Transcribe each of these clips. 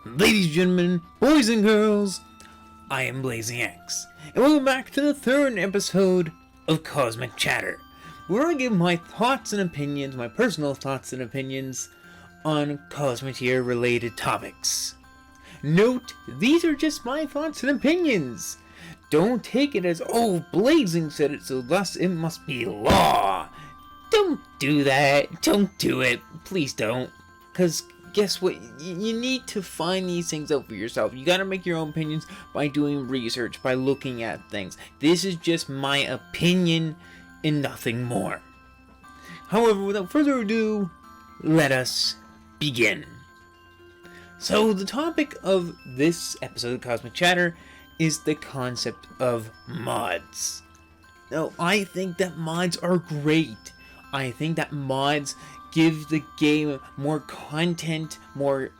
Ladies and gentlemen, boys and girls, I am Blazing X, and welcome back to the third episode of Cosmichatter, where I give my thoughts and opinions, my personal thoughts and opinions, on Cosmichatter related topics. Note, these are just my thoughts and opinions. Don't take it as, oh, Blazing said it, so thus it must be law. Don't do that. Don't do it. Please don't. Because guess what? You need to find these things out for yourself. You gotta make your own opinions by doing research, by looking at things. This is just my opinion and nothing more. However, without further ado, let us begin. So, the topic of this episode of Cosmichatter is the concept of mods. Now, I think that mods are great. I think that mods give the game more content, more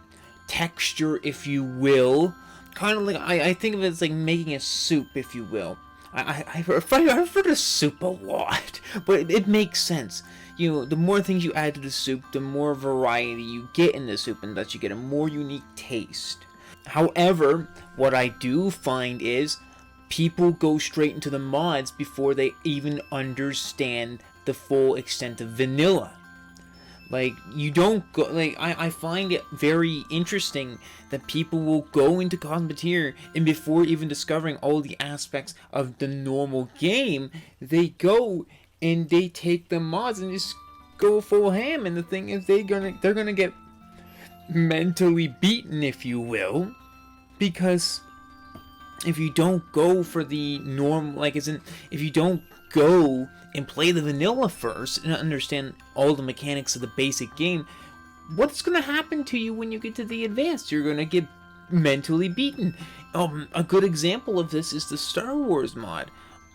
texture, if you will. Kind of like, I think of it as like making a soup, if you will. I refer to soup a lot, but it makes sense. You know, the more things you add to the soup, the more variety you get in the soup, and thus you get a more unique taste. However, what I do find is people go straight into the mods before they even understand the full extent of vanilla. Like, you don't go, like, I find it very interesting that people will go into Cosmichatter, and before even discovering all the aspects of the normal game, they go and they take the mods and just go full ham, and the thing is, they're gonna get mentally beaten, if you will, because if you don't go for the norm, like, if you don't go and play the vanilla first and understand all the mechanics of the basic game, what's going to happen to you when you get to the advanced? You're going to get mentally beaten. A good example of this is the Star Wars mod.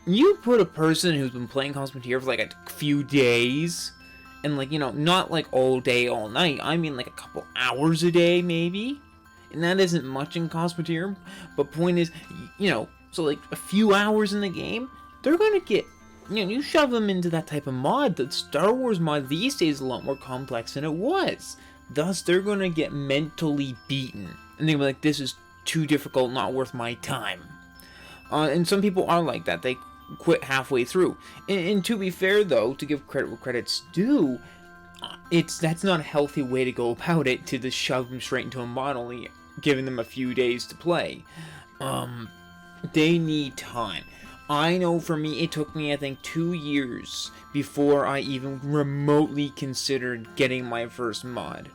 You put a person who's been playing Cosmichatter for like a few days, and like, you know, not like all day, all night, I mean like a couple hours a day maybe, and that isn't much in Cosmichatter, but point is, you know, so like a few hours in the game, they're going to get, you know, you shove them into that type of mod. The Star Wars mod these days is a lot more complex than it was. Thus, they're going to get mentally beaten. And they're like, this is too difficult, not worth my time. And some people are like that. They quit halfway through. And to be fair, though, to give credit where credit's due, that's not a healthy way to go about it, to just shove them straight into a mod, only giving them a few days to play. They need time. I know for me, it took me, I think, 2 years before I even remotely considered getting my first mod.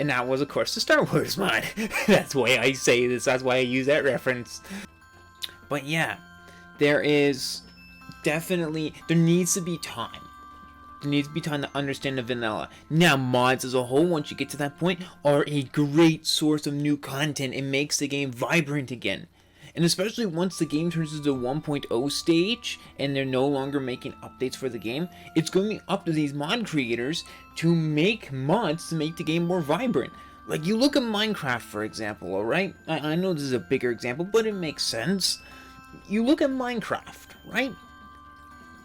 And that was, of course, the Star Wars mod. That's why I say this, that's why I use that reference. But yeah, there needs to be time. There needs to be time to understand the vanilla. Now, mods as a whole, once you get to that point, are a great source of new content. It makes the game vibrant again. And especially once the game turns into the 1.0 stage and they're no longer making updates for the game, it's going to be up to these mod creators to make mods to make the game more vibrant. Like, you look at Minecraft, for example, alright? I know this is a bigger example, but it makes sense. You look at Minecraft, right?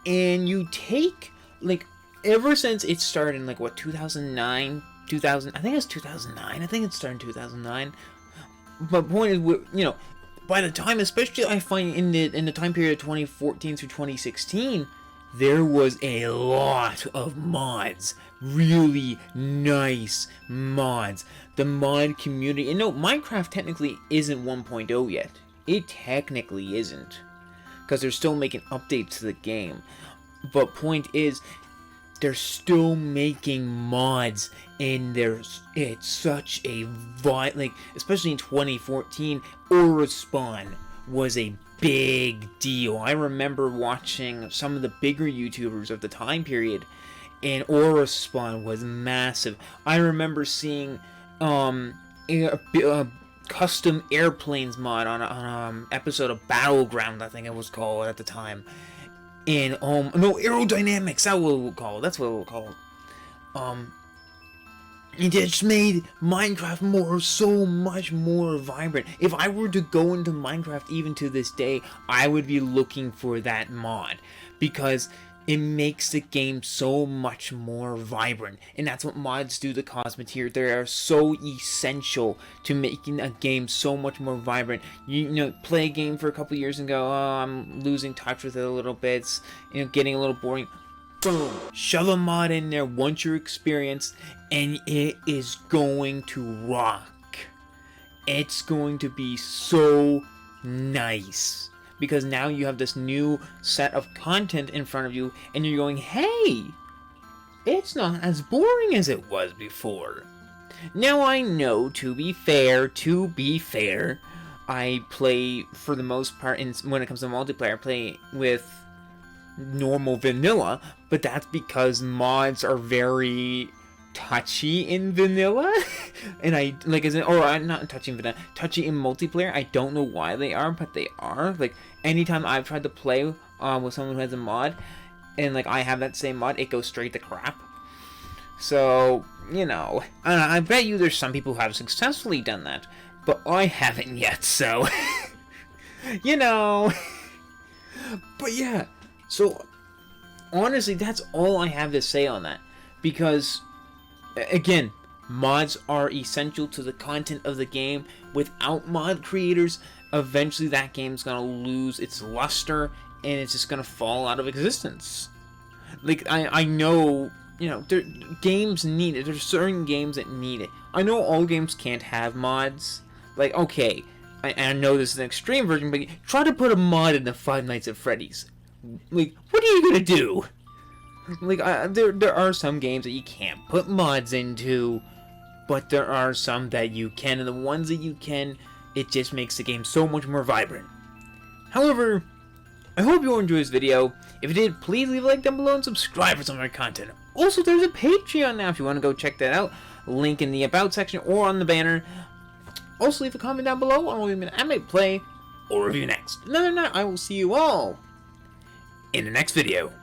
And you take, like, ever since it started in, like, what, 2009? I think it's 2009. I think it started in 2009. But the point is, you know, by the time, especially I find in the time period of 2014 through 2016, there was a lot of mods. Really nice mods. The mod community, and no, Minecraft technically isn't 1.0 yet. It technically isn't, because they're still making updates to the game. But point is, they're still making mods, and it's such a like, especially in 2014, Aura Spawn was a big deal. I remember watching some of the bigger YouTubers of the time period, and Aura Spawn was massive. I remember seeing a custom airplanes mod on an episode of Battleground, I think it was called at the time. And no, aerodynamics, that's what we'll call it. It just made Minecraft so much more vibrant. If I were to go into Minecraft even to this day, I would be looking for that mod, because it makes the game so much more vibrant, and that's what mods do to Cosmichatter. They are so essential to making a game so much more vibrant. You know, play a game for a couple years and go, oh, I'm losing touch with it a little bit, it's, you know, getting a little boring. Boom! Shove a mod in there once you're experienced, and it is going to rock. It's going to be so nice. Because now you have this new set of content in front of you, and you're going, hey, it's not as boring as it was before. Now I know, to be fair, I play, for the most part, when it comes to multiplayer, I play with normal vanilla, but that's because mods are very touchy in vanilla, and I like I'm not touching vanilla, touchy in multiplayer. I don't know why they are, but they are. Like anytime I've tried to play with someone who has a mod, and like I have that same mod, it goes straight to crap. So you know, I bet you there's some people who have successfully done that, but I haven't yet. So you know, but yeah. So honestly, that's all I have to say on that, because again, mods are essential to the content of the game. Without mod creators, eventually that game's gonna lose its luster, and it's just gonna fall out of existence. Like, I know, you know, games need it. There's certain games that need it. I know all games can't have mods. Like, okay, I know this is an extreme version, but try to put a mod in the Five Nights at Freddy's. Like, what are you gonna do? Like, there are some games that you can't put mods into, but there are some that you can, and the ones that you can, it just makes the game so much more vibrant. However, I hope you all enjoyed this video. If you did, please leave a like down below and subscribe for some more content. Also, there's a Patreon now if you want to go check that out. Link in the About section or on the banner. Also, leave a comment down below on what I might play or review next. Other than that, I will see you all in the next video.